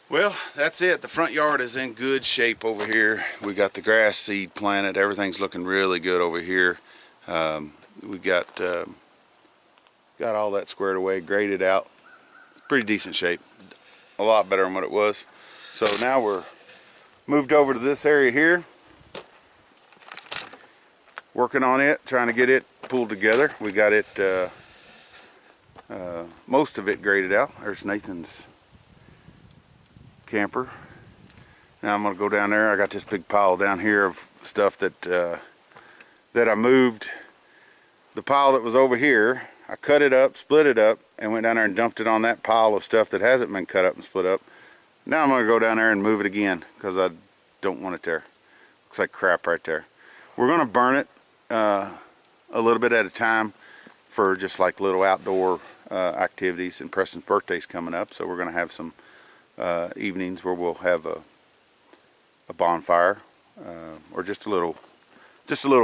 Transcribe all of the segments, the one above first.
Well, that's it. The front yard is in good shape over here. We got the grass seed planted. Everything's looking really good over here. We got all that squared away, graded out. Pretty decent shape. A lot better than what it was. So now we're moved over to this area here. Working on it, trying to get it pulled together. We got it, most of it graded out. There's Nathan's camper. Now I'm gonna go down there. I got this big pile down here of stuff that I moved. The pile that was over here, I cut it up, split it up, and went down there and dumped it on that pile of stuff that hasn't been cut up and split up. Now I'm gonna go down there and move it again because I don't want it there. Looks like crap right there. We're gonna burn it a little bit at a time for just like little outdoor activities, and Preston's birthday's coming up, so we're gonna have some evenings where we'll have a bonfire or just a little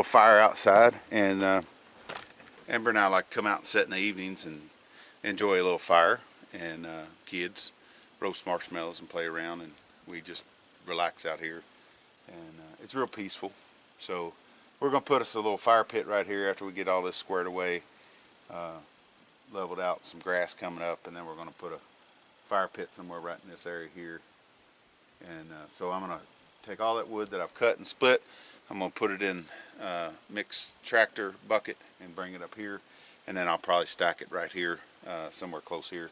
fire outside. And Amber and I like to come out and sit in the evenings and enjoy a little fire, and kids roast marshmallows and play around, and we just relax out here, and it's real peaceful. So we're gonna put us a little fire pit right here after we get all this squared away, leveled out, some grass coming up, and then we're gonna put a fire pit somewhere right in this area here. And so I'm gonna take all that wood that I've cut and split, I'm gonna put it in mixed tractor bucket and bring it up here, and then I'll probably stack it right here somewhere close here,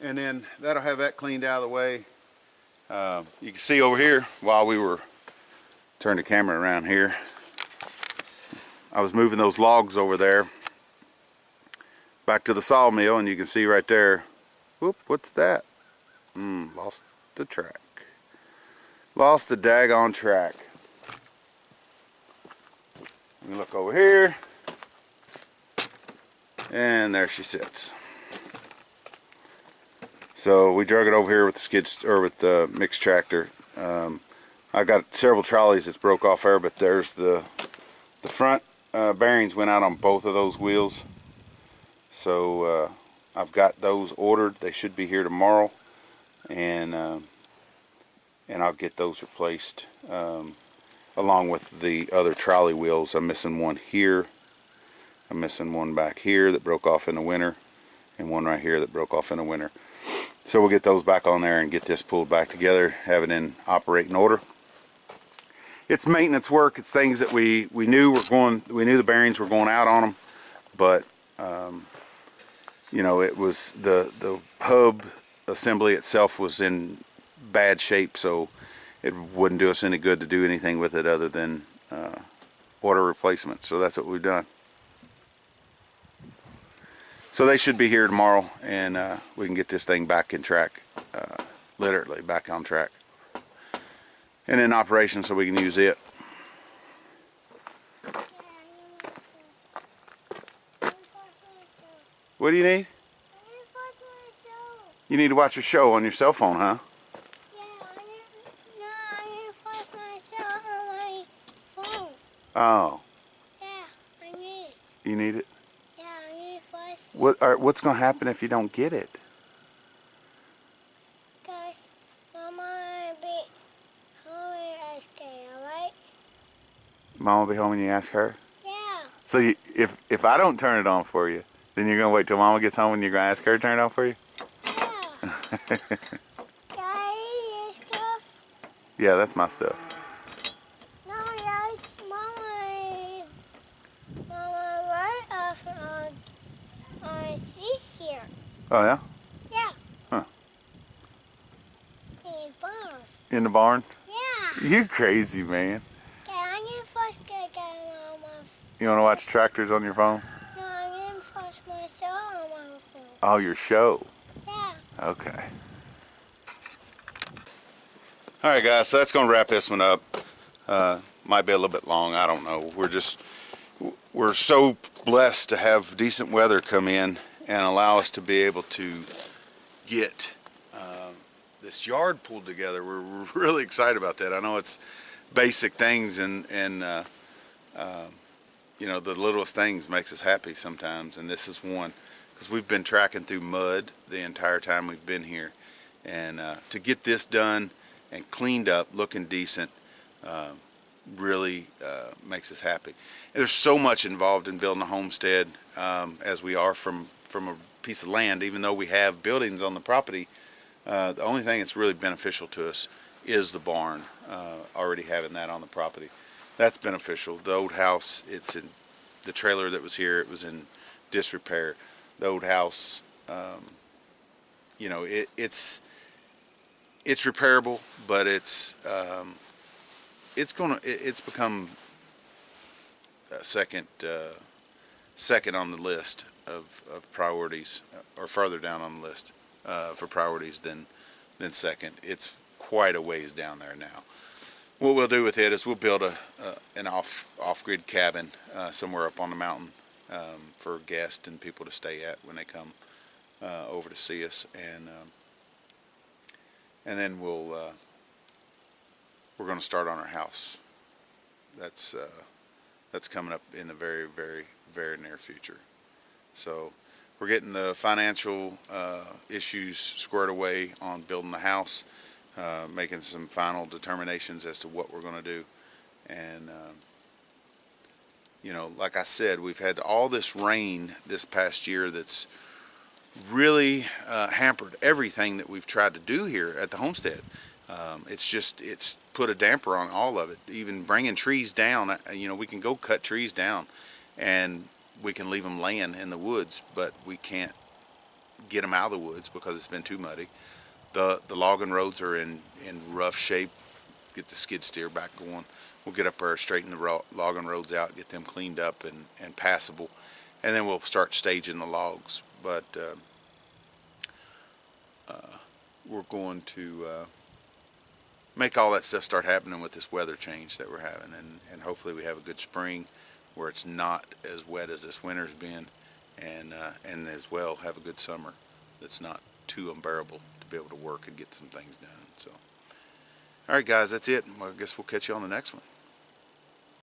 and then that'll have that cleaned out of the way. You can see over here, while we were turn the camera around here, I was moving those logs over there back to the sawmill, and you can see right there, whoop, what's that? Lost the track. Lost the daggone track. Let me look over here, and there she sits. So we drug it over here with the skids, or with the mixed tractor. I got several trolleys that's broke off there, but there's the front bearings went out on both of those wheels. So I've got those ordered. They should be here tomorrow, and I'll get those replaced along with the other trolley wheels. I'm missing one here. I'm missing one back here that broke off in the winter, and one right here that broke off in the winter. So we'll get those back on there and get this pulled back together, have it in operating order. It's maintenance work. It's things that we knew were going. We knew the bearings were going out on them, but you know, it was the hub assembly itself was in bad shape, so it wouldn't do us any good to do anything with it other than order replacement. So that's what we've done. So they should be here tomorrow, and we can get this thing back in track, literally back on track, and in operation, so we can use it. What do you need? You need to watch your show on your cell phone, huh? Oh. Yeah, I need it. You need it? Yeah, I need it first. What's going to happen if you don't get it? Because Mama will be home and ask her, alright? Mom will be home and you ask her? Yeah. So if I don't turn it on for you, then you're going to wait till Mama gets home and you're going to ask her to turn it on for you? Yeah. Daddy, your stuff? Yeah, that's my stuff. No, that's Mama. Mama right off on this here. Oh, yeah? Yeah. Huh. In the barn. In the barn? Yeah. You crazy, man. Okay, I need first to get Mama. You want to watch tractors on your phone? No, I need first my show on my phone. Oh, your show. Yeah. Okay. Alright guys, so that's going to wrap this one up. Might be a little bit long, I don't know. We're so blessed to have decent weather come in and allow us to be able to get this yard pulled together. We're really excited about that. I know it's basic things, and you know, the littlest things makes us happy sometimes, and this is one, because we've been tracking through mud the entire time we've been here, And to get this done and cleaned up, looking decent, really makes us happy. And there's so much involved in building a homestead, as we are from a piece of land. Even though we have buildings on the property, the only thing that's really beneficial to us is the barn. Already having that on the property, that's beneficial. The old house, it's in the trailer that was here, it was in disrepair. The old house, you know, it's repairable, but it's become a second on the list of priorities, or further down on the list for priorities than second. It's quite a ways down there now. What we'll do with it is we'll build an off-grid cabin somewhere up on the mountain for guests and people to stay at when they come over to see us, and then we're going to start on our house. That's coming up in the very, very, very near future. So we're getting the financial issues squared away on building the house, making some final determinations as to what we're going to do. And you know, like I said, we've had all this rain this past year that's really hampered everything that we've tried to do here at the homestead. It's put a damper on all of it. Even bringing trees down, you know, we can go cut trees down and we can leave them laying in the woods, but we can't get them out of the woods because it's been too muddy. The logging roads are in rough shape. Get the skid steer back going. We'll get up there, straighten the logging roads out, get them cleaned up and passable, and then we'll start staging the logs. But we're going to make all that stuff start happening with this weather change that we're having, and hopefully we have a good spring where it's not as wet as this winter's been, and as well have a good summer that's not too unbearable to be able to work and get some things done. So, all right, guys, that's it. Well, I guess we'll catch you on the next one.